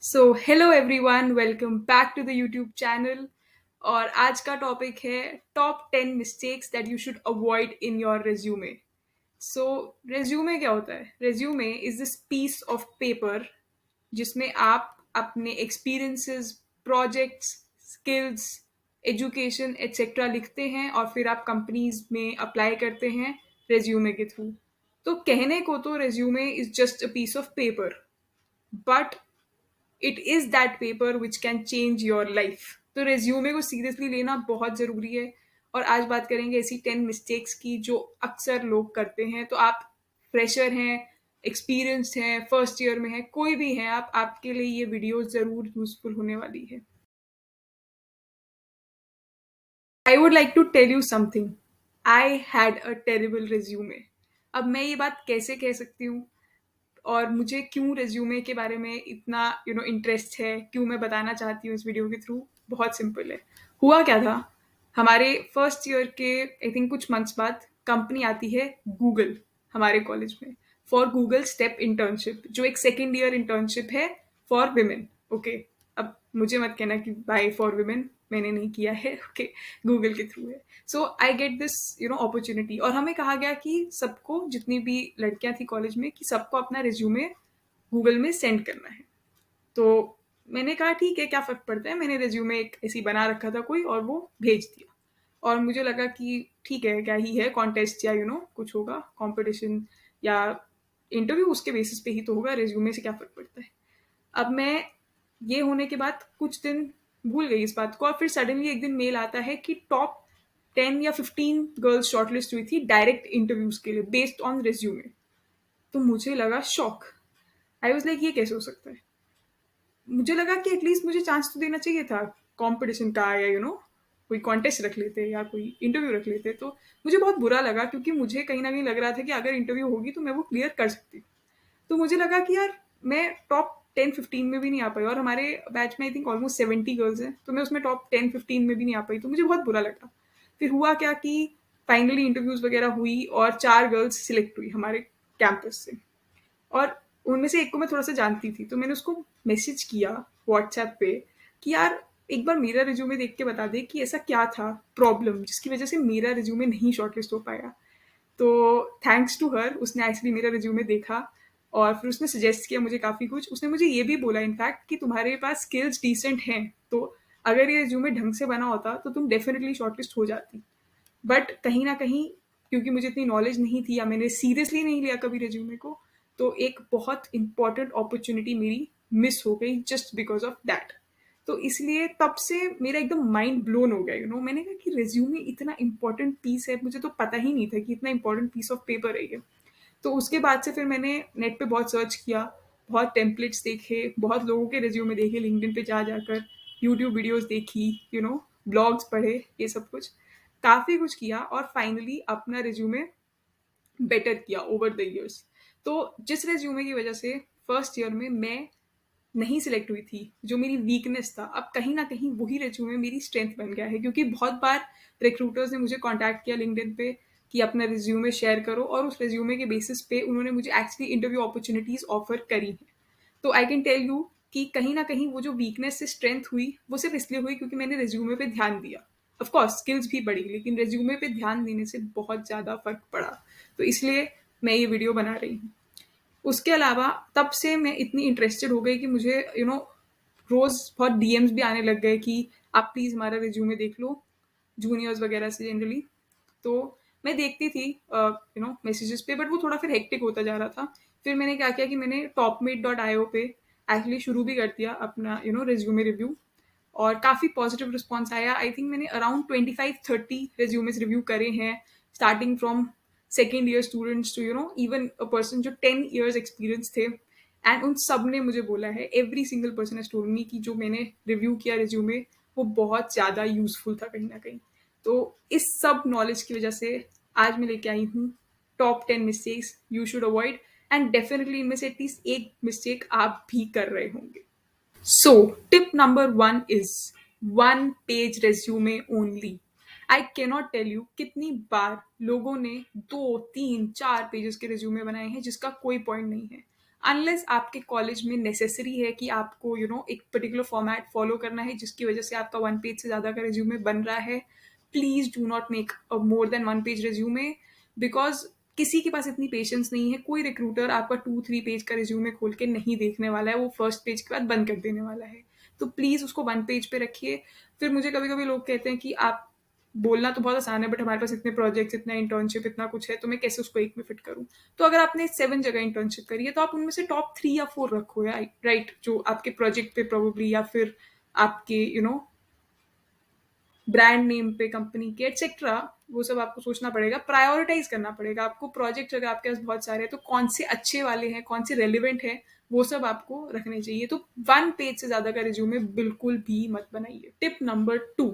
So hello everyone, welcome back to the YouTube channel. और आज का टॉपिक है top 10 mistakes that you should avoid in your resume. So resume क्या होता है? Resume is this piece of paper जिसमें आप अपने experiences, projects, skills, education etcetera लिखते हैं और फिर आप कंपनीज में अप्लाई करते हैं रेज्यूमे के थ्रू। तो कहने को तो resume is just a piece of paper, but it is that paper which can change your life. तो रेज्यूमे को सीरियसली लेना बहुत ज़रूरी है। और आज बात करेंगे ऐसी 10 मिस्टेक्स की जो अक्सर लोग करते हैं। तो आप फ्रेशर हैं, एक्सपीरियंस्ड हैं, फर्स्ट ईयर में हैं, कोई भी हैं आप, आपके लिए ये वीडियो ज़रूर यूजफुल होने वाली है। I would like to tell you something. I had a terrible resume. अब मैं ये बात कैसे कह सकती हूँ और मुझे क्यों रिज्यूमे के बारे में इतना इंटरेस्ट है, क्यों मैं बताना चाहती हूँ इस वीडियो के थ्रू? बहुत सिंपल है। हुआ क्या था, हमारे फर्स्ट ईयर के आई थिंक कुछ मंथ्स बाद कंपनी आती है गूगल हमारे कॉलेज में, फॉर गूगल स्टेप इंटर्नशिप, जो एक सेकेंड ईयर इंटर्नशिप है फॉर विमेन। ओके, अब मुझे मत कहना कि बाय फॉर विमेन, मैंने नहीं किया है। ओके, गूगल के थ्रू है। सो आई गेट दिस अपॉर्चुनिटी, और हमें कहा गया कि सबको, जितनी भी लड़कियां थी कॉलेज में, कि सबको अपना रिज्यूमे गूगल में सेंड करना है। तो मैंने कहा ठीक है, क्या फ़र्क पड़ता है। मैंने रिज्यूमे एक ऐसी बना रखा था कोई, और वो भेज दिया। और मुझे लगा कि ठीक है, क्या ही है, कॉन्टेस्ट या कुछ होगा, कंपटीशन या इंटरव्यू, उसके बेसिस पे ही तो होगा, रिज्यूमे से क्या फ़र्क पड़ता है। अब मैं ये होने के बाद कुछ दिन भूल गई इस बात को, और फिर सडनली एक दिन मेल आता है कि टॉप 10 या 15 गर्ल्स शॉर्टलिस्ट हुई थी डायरेक्ट इंटरव्यूज के लिए बेस्ड ऑन रिज्यूमे। तो मुझे लगा शॉक। आई वाज लाइक, ये कैसे हो सकता है? मुझे लगा कि एटलीस्ट मुझे चांस तो देना चाहिए था कंपटीशन का, या कोई कॉन्टेस्ट रख लेते या कोई इंटरव्यू रख लेते। तो मुझे बहुत बुरा लगा, क्योंकि मुझे कहीं ना कहीं लग रहा था कि अगर इंटरव्यू होगी तो मैं वो क्लियर कर सकती। तो मुझे लगा कि यार, मैं टॉप 10-15 में भी नहीं आ पाई, और हमारे बैच में आई थिंक ऑलमोस्ट 70 गर्ल्स हैं, तो मैं उसमें टॉप 10-15 में भी नहीं आ पाई। तो मुझे बहुत बुरा लगा। फिर हुआ क्या कि फाइनली इंटरव्यूज वगैरह हुई और 4 गर्ल्स सिलेक्ट हुई हमारे कैंपस से। और उनमें से एक को मैं थोड़ा सा जानती थी, तो मैंने उसको मैसेज किया व्हाट्सएप पे कि यार, एक बार मेरा रिज्यूमे देख के बता दे कि ऐसा क्या था प्रॉब्लम जिसकी वजह से मेरा रिज्यूमे नहीं शॉर्टलिस्ट हो पाया। तो थैंक्स टू हर, उसने एक्चुअली मेरा रिज्यूमे देखा और फिर उसने सजेस्ट किया मुझे काफ़ी कुछ। उसने मुझे ये भी बोला इनफैक्ट कि तुम्हारे पास स्किल्स डिसेंट हैं, तो अगर ये रिज्यूमे ढंग से बना होता तो तुम डेफिनेटली शॉर्टलिस्ट हो जाती। बट कहीं ना कहीं, क्योंकि मुझे इतनी नॉलेज नहीं थी या मैंने सीरियसली नहीं लिया कभी रिज्यूमे को, तो एक बहुत इंपॉर्टेंट अपॉर्चुनिटी मेरी मिस हो गई जस्ट बिकॉज ऑफ दैट। तो इसलिए तब से मेरा एकदम माइंड ब्लोन हो गया। मैंने कहा कि रिज्यूमे इतना इंपॉर्टेंट पीस है, मुझे तो पता ही नहीं था कि इतना इंपॉर्टेंट पीस ऑफ पेपर है ये। तो उसके बाद से फिर मैंने नेट पे बहुत सर्च किया, बहुत टेम्पलेट्स देखे, बहुत लोगों के रिज्यूमे देखे लिंक्डइन पे जा जाकर, यूट्यूब वीडियोस देखी, ब्लॉग्स पढ़े, ये सब कुछ काफ़ी कुछ किया, और फाइनली अपना रिज्यूमे बेटर किया ओवर द इयर्स। तो जिस रिज्यूमे की वजह से फर्स्ट ईयर में मैं नहीं सिलेक्ट हुई थी, जो मेरी वीकनेस था, अब कहीं ना कहीं वही रिज्यूमे मेरी स्ट्रेंथ बन गया है, क्योंकि बहुत बार रिक्रूटर्स ने मुझे कांटेक्ट किया लिंक्डइन पे कि अपना रिज्यूमे शेयर करो, और उस रिज्यूमे के बेसिस पे उन्होंने मुझे एक्चुअली इंटरव्यू अपॉर्चुनिटीज ऑफर करी हैं। तो आई कैन टेल यू कि कहीं ना कहीं वो जो वीकनेस से स्ट्रेंथ हुई, वो सिर्फ इसलिए हुई क्योंकि मैंने रिज्यूमे पे ध्यान दिया। ऑफ कोर्स स्किल्स भी बढ़ी, लेकिन रिज्यूमे पे ध्यान देने से बहुत ज़्यादा फर्क पड़ा। तो इसलिए मैं ये वीडियो बना रही हूँ। उसके अलावा तब से मैं इतनी इंटरेस्टेड हो गई कि मुझे रोज़ बहुत डीएम्स भी आने लग गए कि आप प्लीज़ हमारा रिज्यूमे देख लो, जूनियर्स वगैरह से जनरली। तो मैं देखती थी मैसेजेस पे, बट वो थोड़ा फिर हेक्टिक होता जा रहा था। फिर मैंने क्या किया कि मैंने topmate.io पे एक्चुअली शुरू भी कर दिया अपना रिज्यूमे रिव्यू, और काफ़ी पॉजिटिव रिस्पॉन्स आया। आई थिंक मैंने अराउंड 25-30 रिज्यूमेस रिव्यू करे हैं, starting from second year students to even a person जो 10 ईयर्स एक्सपीरियंस थे। एंड उन सब ने मुझे बोला है, every single person has told me कि जो मैंने रिव्यू किया रिज्यूमे, वो बहुत ज़्यादा यूजफुल था कहीं ना कहीं। तो इस सब नॉलेज की वजह से आज मैं लेके आई हूँ top 10 mistakes you should avoid, and definitely इनमें से एटलीस्ट एक मिस्टेक आप भी कर रहे होंगे। So, tip number one is one page resume only. I cannot tell you कितनी बार लोगों ने 2-3-4 पेजेस के रिज्यूमे बनाए हैं जिसका कोई पॉइंट नहीं है। अनलेस आपके कॉलेज में नेसेसरी है कि आपको एक पर्टिकुलर फॉर्मेट फॉलो करना है जिसकी वजह से आपका 1 पेज से ज़्यादा का रिज्यूमे बन रहा है, please do not make a more than 1 page resume, because किसी के पास इतनी पेशेंस नहीं है। कोई रिक्रूटर आपका 2-3 पेज का रिज्यूमे खोल के नहीं देखने वाला है, वो फर्स्ट पेज के बाद बंद कर देने वाला है। तो प्लीज़ उसको 1 पेज पे रखिए। फिर मुझे कभी-कभी लोग कहते हैं कि आप बोलना तो बहुत आसान है, बट हमारे पास इतने प्रोजेक्ट्स, इतना इंटर्नशिप, इतना कुछ है, तो मैं कैसे उसको एक में फिट करूँ? तो अगर आपने 7 जगह इंटर्नशिप करी है, तो आप उनमें से टॉप 3 या 4 रखो या राइट, जो आपके प्रोजेक्ट पे प्रोबेबली या फिर आपके ब्रांड नेम पे कंपनी के एटसेट्रा, वो सब आपको सोचना पड़ेगा, प्रायोरिटाइज करना पड़ेगा आपको। प्रोजेक्ट अगर आपके पास बहुत सारे हैं तो कौन से अच्छे वाले हैं, कौन से रेलिवेंट है, वो सब आपको रखने चाहिए। तो 1 पेज से ज्यादा का रिज्यूमे बिल्कुल भी मत बनाइए। Tip number 2,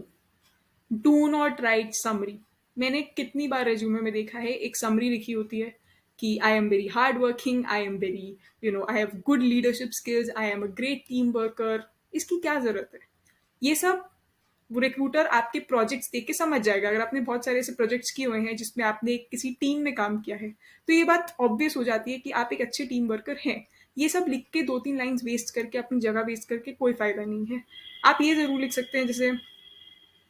do not right summary. मैंने कितनी बार रेज्यूमे में देखा है एक समरी लिखी होती है कि I am very hard working, I am very I have good leadership skills, I am a great team worker. इसकी क्या जरूरत है? ये सब वो रिक्रूटर आपके प्रोजेक्ट्स देख के समझ जाएगा। अगर आपने बहुत सारे ऐसे प्रोजेक्ट्स किए हुए हैं जिसमें आपने किसी टीम में काम किया है, तो ये बात ऑब्वियस हो जाती है कि आप एक अच्छे टीम वर्कर हैं। ये सब लिख के 2-3 लाइंस वेस्ट करके, अपनी जगह वेस्ट करके कोई फायदा नहीं है। आप ये जरूर लिख सकते हैं, जैसे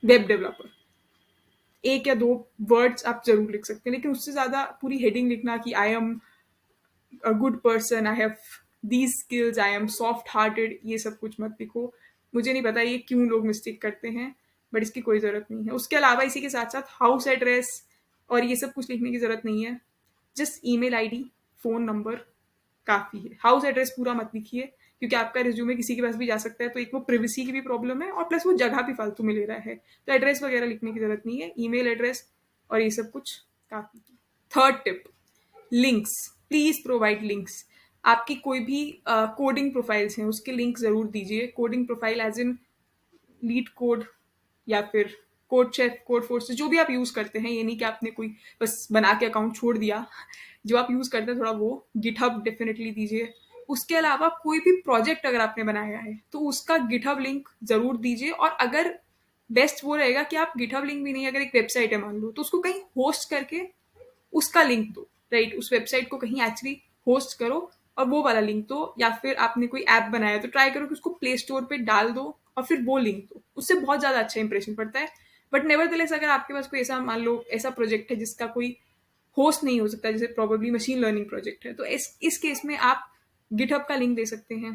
वेब डेवलपर, 1 या 2 वर्ड्स आप ज़रूर लिख सकते हैं, लेकिन उससे ज़्यादा पूरी हेडिंग लिखना कि I am a good person, I have these skills, I am soft hearted, ये सब कुछ मत लिखो। मुझे नहीं पता ये क्यों लोग मिस्टेक करते हैं, बट इसकी कोई ज़रूरत नहीं है। उसके अलावा इसी के साथ साथ हाउस एड्रेस और ये सब कुछ लिखने की ज़रूरत नहीं है। Just email ID, phone number काफ़ी है। हाउस एड्रेस पूरा मत लिखिए, क्योंकि आपका रिज्यूमे किसी के पास भी जा सकता है, तो एक वो प्रिवेसी की भी प्रॉब्लम है और प्लस वो जगह भी फालतू में ले रहा है। तो एड्रेस वगैरह लिखने की ज़रूरत नहीं है, ईमेल एड्रेस और ये सब कुछ काफ़ी है। Third tip, links. Please provide links. आपकी कोई भी कोडिंग प्रोफाइल्स हैं उसके लिंक जरूर दीजिए। Coding profile as in LeetCode या फिर कोड शेफ, कोड फोर्स, जो भी आप यूज करते हैं। ये नहीं कि आपने कोई बस बना के अकाउंट छोड़ दिया। जो आप यूज करते हैं थोड़ा वो गिटहब डेफिनेटली दीजिए। उसके अलावा कोई भी प्रोजेक्ट अगर आपने बनाया है तो उसका गिटहब लिंक जरूर दीजिए। और अगर बेस्ट वो रहेगा कि आप गिटहब लिंक भी नहीं, अगर एक वेबसाइट है मान लो, तो उसको कहीं होस्ट करके उसका लिंक दो। राइट, उस वेबसाइट को कहीं एक्चुअली होस्ट करो और वो वाला लिंक दो। या फिर आपने कोई ऐप बनाया तो ट्राई करो कि उसको प्ले स्टोर पे डाल दो और फिर वो लिंक दो। उससे बहुत ज्यादा अच्छा इंप्रेशन पड़ता है। बट नेवरदलेस अगर आपके पास कोई ऐसा मान लो ऐसा प्रोजेक्ट है जिसका कोई होस्ट नहीं हो सकता, जैसे प्रोबेबली मशीन लर्निंग प्रोजेक्ट है, तो इस केस में आप गिटहब का लिंक दे सकते हैं।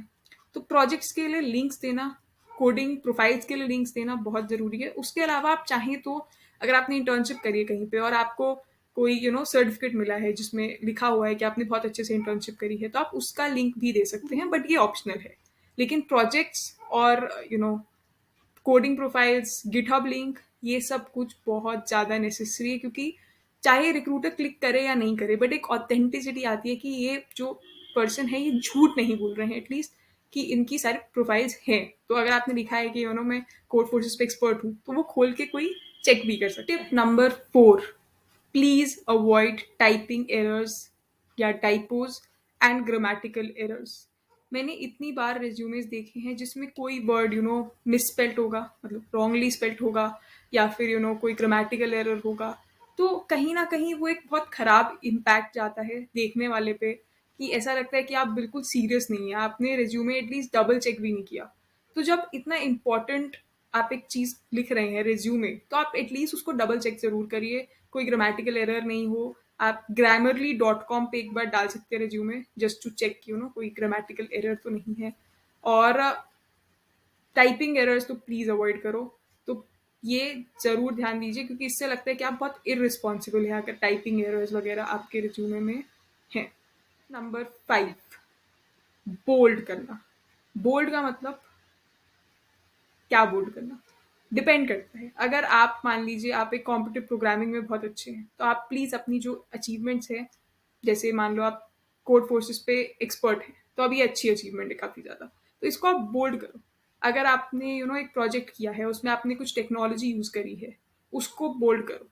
तो प्रोजेक्ट्स के लिए लिंक्स देना, कोडिंग प्रोफाइल्स के लिए लिंक्स देना बहुत जरूरी है। उसके अलावा आप चाहें तो अगर आपने इंटर्नशिप करी है कहीं पे और आपको कोई सर्टिफिकेट मिला है जिसमें लिखा हुआ है कि आपने बहुत अच्छे से इंटर्नशिप करी है, तो आप उसका लिंक भी दे सकते हैं, बट ये ऑप्शनल है। लेकिन प्रोजेक्ट्स और कोडिंग प्रोफाइल्स, गिटहब लिंक, ये सब कुछ बहुत ज़्यादा नेसेसरी है, क्योंकि चाहे रिक्रूटर क्लिक करे या नहीं करे, बट एक ऑथेंटिसिटी आती है कि ये जो पर्सन है ये झूठ नहीं बोल रहे हैं एटलीस्ट, कि इनकी सारी प्रोफाइल्स हैं। तो अगर आपने लिखा है कि मैं कोड फोर्सेस पे एक्सपर्ट हूँ, तो वो खोल के कोई चेक भी कर सकते हैं। Tip number 4, please avoid typing errors या टाइपोज एंड ग्रामेटिकल एरर्स। मैंने इतनी बार रिज्यूमेस देखे हैं जिसमें कोई वर्ड मिसस्पेल्ट होगा, मतलब रॉन्गली स्पेल्ट होगा, या फिर कोई ग्रामेटिकल एरर होगा। तो कहीं ना कहीं वो एक बहुत खराब इम्पैक्ट जाता है देखने वाले पे, कि ऐसा लगता है कि आप बिल्कुल सीरियस नहीं है, आपने रिज्यूमे एटलीस्ट डबल चेक भी नहीं किया। तो जब इतना इम्पोर्टेंट आप एक चीज लिख रहे हैं रिज्यूमे, तो आप एटलीस्ट उसको डबल चेक जरूर करिए, कोई ग्रामेटिकल एरर नहीं हो। आप grammarly.com पे एक बार डाल सकते हैं रिज्यूमे, जस्ट टू चेक कोई ग्रामेटिकल एरर तो नहीं है। और टाइपिंग एरर्स तो प्लीज अवॉइड करो। तो ये जरूर ध्यान दीजिए, क्योंकि इससे लगता है कि आप बहुत इररिस्पॉन्सिबल हैं अगर टाइपिंग एरर्स वगैरह आपके रिज्यूमे में हैं। नंबर 5, बोल्ड करना। बोल्ड का मतलब क्या? बोल्ड करना डिपेंड करता है। अगर आप मान लीजिए आप एक कॉम्पिटिटिव प्रोग्रामिंग में बहुत अच्छे हैं, तो आप प्लीज अपनी जो अचीवमेंट्स है, जैसे मान लो आप कोड फोर्सेस पे एक्सपर्ट हैं, तो अभी अच्छी अचीवमेंट है काफी ज्यादा, तो इसको आप बोल्ड करो। अगर आपने एक प्रोजेक्ट किया है, उसमें आपने कुछ टेक्नोलॉजी यूज करी है, उसको बोल्ड करो।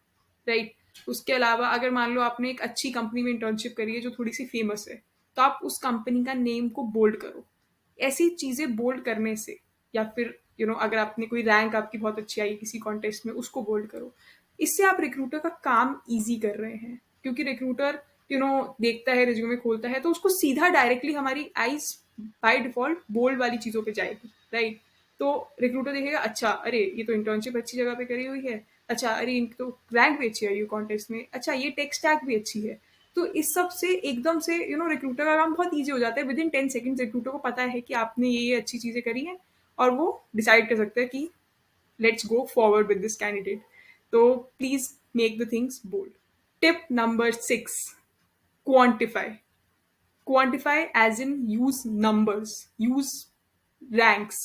राइट, उसके अलावा अगर मान लो आपने एक अच्छी कंपनी में इंटर्नशिप करी है जो थोड़ी सी फेमस है, तो आप उस कंपनी का नेम को बोल्ड करो। ऐसी चीजें बोल्ड करने से, या फिर अगर आपने कोई रैंक आपकी बहुत अच्छी आई किसी कॉन्टेस्ट में, उसको बोल्ड करो। इससे आप रिक्रूटर का काम इजी कर रहे हैं, क्योंकि रिक्रूटर देखता है रिज्यूमे खोलता है तो उसको सीधा डायरेक्टली हमारी आईज बाय डिफॉल्ट बोल्ड वाली चीज़ों पे जाएगी, राइट? तो रिक्रूटर देखेगा, अच्छा अरे ये तो इंटर्नशिप अच्छी जगह पे करी हुई है, अच्छा अरे इनकी तो रैंक भी अच्छी है ये कॉन्टेस्ट में, अच्छा ये टेक स्टैक भी अच्छी है। तो इस सब से एकदम से रिक्रूटर का काम बहुत ईजी हो जाता है। विद इन 10 सेकेंड्स रिक्रूटर को पता है कि आपने ये अच्छी चीज़ें करी हैं और वो डिसाइड कर सकते हैं कि let's go forward with this candidate. तो please make the things bold. Tip number 6, quantify. Quantify as in use numbers, use ranks.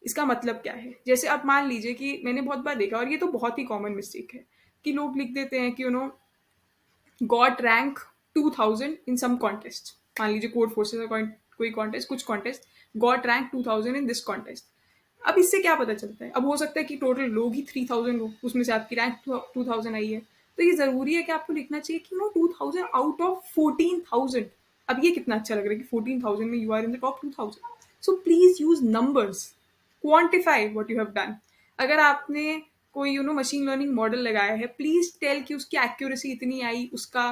इसका मतलब क्या है? जैसे आप मान लीजिए कि मैंने बहुत बार देखा, और ये तो बहुत ही कॉमन मिस्टेक है, कि लोग लिख देते हैं कि गॉट रैंक 2000 इन सम कॉन्टेस्ट। मान लीजिए कोड फोर्सेस का कोई कॉन्टेस्ट, कुछ contest, got rank 2000 in this contest. अब इससे क्या पता चलता है? अब हो सकता है कि टोटल लोग ही 3000 हो, उसमें से आपकी रैंक 2000 आई है। तो ये जरूरी है कि आपको लिखना चाहिए कि 2000 आउट ऑफ 14,000। अब ये कितना अच्छा लग रहा है कि 14,000 में you are in the top 2000। So please use numbers, quantify what you have done. अगर आपने कोई मशीन लर्निंग मॉडल लगाया है, प्लीज टेल कि उसकी एक्यूरेसी इतनी आई, उसका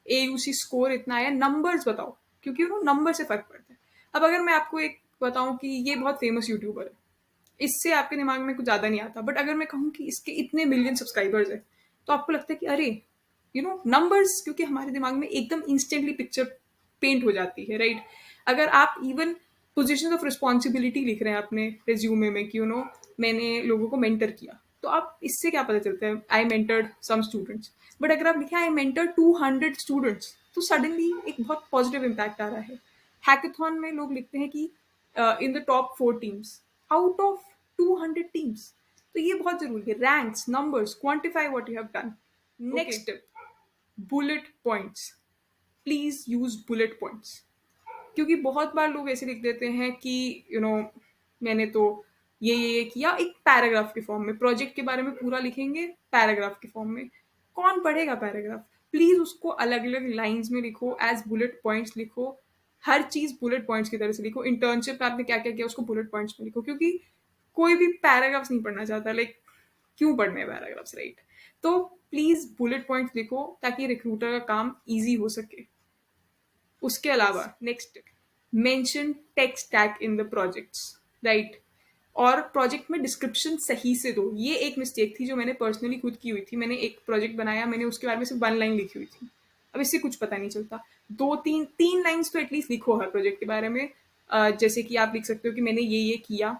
AUC स्कोर इतना आया, नंबर्स बताओ, क्योंकि नंबर से फर्क पड़ता है। अब अगर मैं आपको एक बताऊं कि ये बहुत फेमस यूट्यूबर है, इससे आपके दिमाग में कुछ ज्यादा नहीं आता, बट अगर मैं कहूँ कि इसके इतने मिलियन सब्सक्राइबर्स है, तो आपको लगता है कि अरे नंबर्स, क्योंकि हमारे दिमाग में एकदम इंस्टेंटली पिक्चर पेंट हो जाती है, राइट? अगर आप इवन पोजिशन ऑफ रिस्पॉन्सिबिलिटी लिख रहे हैं अपने रिज्यूमे में कि मैंने लोगों को मेंटर किया, तो आप इससे क्या पता चलता है? आई मेंटर्ड सम स्टूडेंट्स। बट अगर आप लिखे आई मेंटर 200 स्टूडेंट्स, तो सडनली एक बहुत पॉजिटिव इम्पैक्ट आ रहा है। हैकेथॉन में लोग लिखते हैं कि इन the top 4 teams out of 200 teams. तो ये बहुत जरूरी है, ranks, numbers, quantify what you have done. Next tip, bullet points. Please use bullet points. क्योंकि बहुत बार लोग ऐसे लिख देते हैं कि मैंने तो ये किया, एक पैराग्राफ के फॉर्म में, प्रोजेक्ट के बारे में पूरा लिखेंगे पैराग्राफ के फॉर्म में। कौन पढ़ेगा पैराग्राफ? प्लीज उसको अलग अलग लाइंस में लिखो, एज बुलेट पॉइंट्स लिखो। हर चीज बुलेट पॉइंट्स की तरह से लिखो। इंटर्नशिप में आपने क्या क्या किया उसको बुलेट पॉइंट्स में लिखो, क्योंकि कोई भी पैराग्राफ्स नहीं पढ़ना चाहता, लाइक क्यों पढ़ने पैराग्राफ्स, राइट? तो प्लीज बुलेट पॉइंट्स लिखो ताकि रिक्रूटर का काम ईजी हो सके। उसके अलावा next, mention tech stack in the projects, right? और प्रोजेक्ट में डिस्क्रिप्शन सही से दो। ये एक मिस्टेक थी जो मैंने पर्सनली खुद की हुई थी। मैंने एक प्रोजेक्ट बनाया, मैंने उसके बारे में सिर्फ 1 लाइन लिखी हुई थी। अब इससे कुछ पता नहीं चलता। 2 3 लाइन्स तो एटलीस्ट लिखो हर प्रोजेक्ट के बारे में। जैसे कि आप लिख सकते हो कि मैंने ये किया,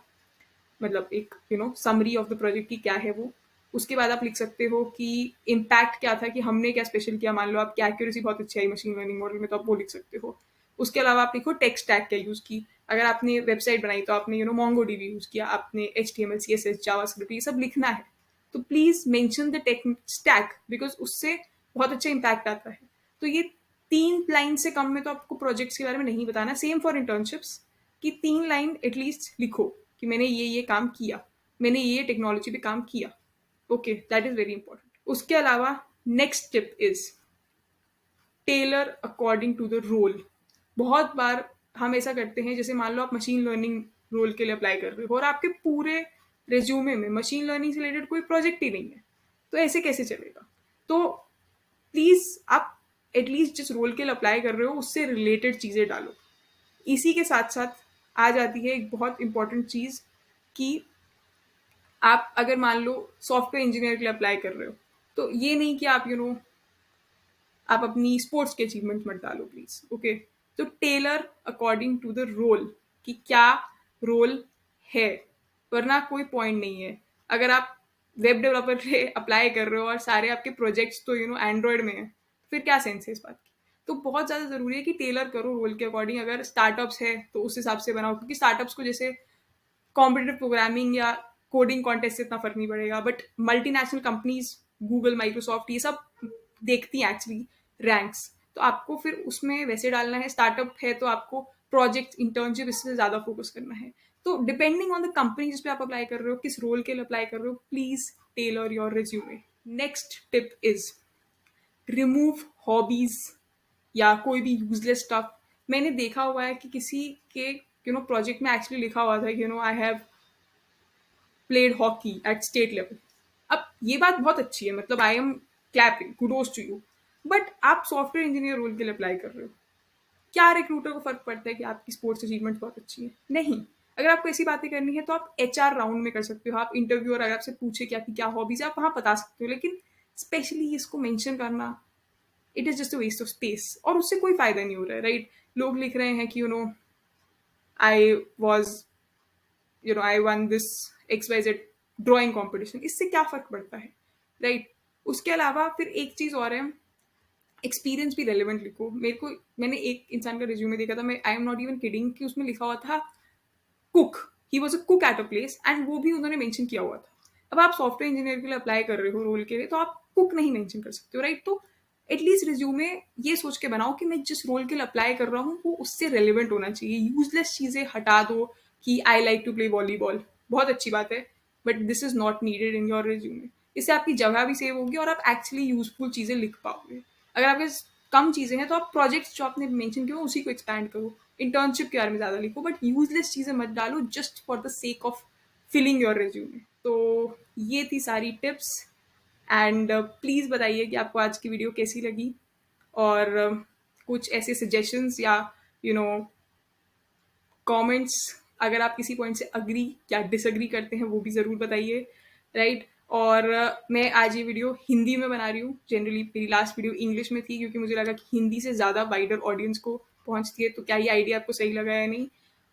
मतलब एक समरी ऑफ द प्रोजेक्ट की क्या है वो। उसके बाद आप लिख सकते हो कि इम्पैक्ट क्या था, कि हमने क्या स्पेशल किया। मान लो आपकी एक्यूरेसी बहुत अच्छी आई मशीन लर्निंग मॉडल में, तो आप वो लिख सकते हो। उसके अलावा आप लिखो टेक स्टैक क्या यूज़ की। अगर आपने वेबसाइट बनाई तो आपने मोंगो डीबी यूज़ किया, आपने HTML CSS जावास्क्रिप्ट ये सब लिखना है। तो please mention the tech stack, because उससे बहुत अच्छा इम्पैक्ट आता है। तो ये 3 लाइन से कम में तो आपको प्रोजेक्ट्स के बारे में नहीं बताना। सेम फॉर इंटर्नशिप्स, कि 3 लाइन एटलीस्ट लिखो कि मैंने ये काम किया, मैंने ये टेक्नोलॉजी पे काम किया। Okay, that is very important. उसके अलावा next tip is tailor according to the role. बहुत बार हम ऐसा करते हैं, जैसे मान लो आप मशीन लर्निंग रोल के लिए अप्लाई कर रहे हो और आपके पूरे रिज्यूमे में मशीन लर्निंग से रिलेटेड कोई प्रोजेक्ट ही नहीं है, तो ऐसे कैसे चलेगा? तो प्लीज आप एटलीस्ट जिस रोल के लिए अप्लाई कर रहे हो उससे रिलेटेड चीजें डालो। इसी के साथ साथ आ जाती है एक बहुत इंपॉर्टेंट चीज, कि आप अगर मान लो सॉफ्टवेयर इंजीनियर के लिए अप्लाई कर रहे हो, तो ये नहीं कि आप आप अपनी स्पोर्ट्स के अचीवमेंट मत डालो प्लीज। ओके, तो tailor according to the role, कि क्या रोल है, वरना कोई पॉइंट नहीं है। अगर आप वेब डेवलपर पे अप्लाई कर रहे हो और सारे आपके प्रोजेक्ट्स तो एंड्रॉयड में है, फिर क्या सेंस है इस बात की? तो बहुत ज़्यादा ज़रूरी है कि टेलर करो रोल के अकॉर्डिंग। अगर स्टार्टअप्स है तो उस हिसाब से बनाओ, क्योंकि स्टार्टअप्स को जैसे कॉम्पिटिटिव प्रोग्रामिंग या कोडिंग कॉन्टेस्ट से इतना फर्क नहीं पड़ेगा, but multinational companies, Google, Microsoft, ये सब देखती हैं एक्चुअली रैंक्स। तो आपको फिर उसमें वैसे डालना है। स्टार्टअप है तो आपको प्रोजेक्ट, इंटर्नशिप, इससे ज़्यादा फोकस करना है। तो डिपेंडिंग ऑन द कंपनी जिस पे आप अप्लाई कर रहे हो, किस रोल के लिए अप्लाई कर रहे हो, please tailor your resume. Next tip is remove hobbies या कोई भी यूजलेस स्टफ। मैंने देखा हुआ है कि किसी के प्रोजेक्ट में एक्चुअली लिखा हुआ था कि I have played hockey at state level. अब ये बात बहुत अच्छी है, मतलब I am clapping, kudos to you. But आप सॉफ्टवेयर इंजीनियर रोल के लिए अप्लाई कर रहे हो, क्या रिक्रूटर को फ़र्क पड़ता है कि आपकी स्पोर्ट्स अचीवमेंट बहुत अच्छी है? नहीं। अगर आपको ऐसी बातें करनी है तो आप एचआर राउंड में कर सकते हो, आप इंटरव्यूअर अगर आपसे पूछे कि आपकी क्या हॉबीज़ है, आप वहाँ बता सकते हो, लेकिन स्पेशली इसको मेंशन करना, it is just a waste of space और उससे कोई फ़ायदा नहीं हो रहा है, राइट? लोग लिख रहे हैं कि I was I one this XYZ drawing competition, इससे क्या फ़र्क पड़ता है, राइट? उसके अलावा फिर एक चीज़ और है, एक्सपीरियंस भी रेलेवेंट लिखो। मैंने एक इंसान का रिज्यूमे देखा था, मैं I am not even kidding, कि उसमें लिखा हुआ था cook, he was a cook at a place, and वो भी उन्होंने मेंशन किया हुआ था। अब आप सॉफ्टवेयर इंजीनियर के लिए अप्लाई कर रहे हो रोल के लिए, तो आप कुक नहीं मेंशन कर सकते हो, राइट? तो एटलीस्ट रिज्यूमे ये सोच के बनाओ कि मैं जिस रोल के लिए अप्लाई कर रहा हूँ वो उससे रेलिवेंट होना चाहिए। यूजलेस चीज़ें हटा दो कि I like to play volleyball, बहुत अच्छी बात है, but this is not needed in your resume. इससे आपकी जगह भी सेव होगी और आप एक्चुअली यूजफुल चीज़ें लिख पाओगे। अगर आपके पास कम चीज़ें हैं तो आप प्रोजेक्ट्स जो आपने मेंशन किए हो उसी को एक्सपैंड करो, इंटर्नशिप के बारे में ज़्यादा लिखो, बट यूजलेस चीज़ें मत डालो just for the sake of filling your resume. तो ये थी सारी टिप्स, एंड प्लीज़ बताइए कि आपको आज की वीडियो कैसी लगी, और कुछ ऐसे सजेशंस या यू नो कमेंट्स, अगर आप किसी पॉइंट से अग्री या डिसएग्री करते हैं वो भी ज़रूर बताइए, राइट? और मैं आज ये वीडियो हिंदी में बना रही हूँ, जनरली मेरी लास्ट वीडियो इंग्लिश में थी क्योंकि मुझे लगा कि हिंदी से ज़्यादा वाइडर ऑडियंस को पहुँचती है, तो क्या ये आइडिया आपको सही लगा या नहीं।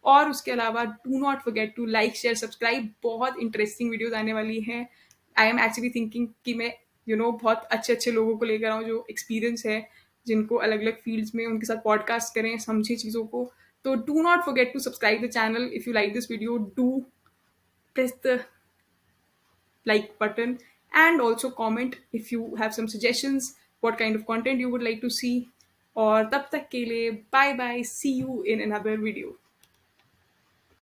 और उसके अलावा do not forget to like share subscribe, बहुत इंटरेस्टिंग वीडियोज आने वाली हैं। आई एम एक्चुअली थिंकिंग कि मैं बहुत अच्छे अच्छे लोगों को लेकर आऊँ जो एक्सपीरियंस है, जिनको अलग अलग फील्ड्स में, उनके साथ पॉडकास्ट करें, समझे चीज़ों को। तो do not forget to subscribe the channel. If you like this video, do press the like button, and also comment if you have some suggestions, what kind of content you would like to see. और तब तक के लिए bye bye, see you in another video.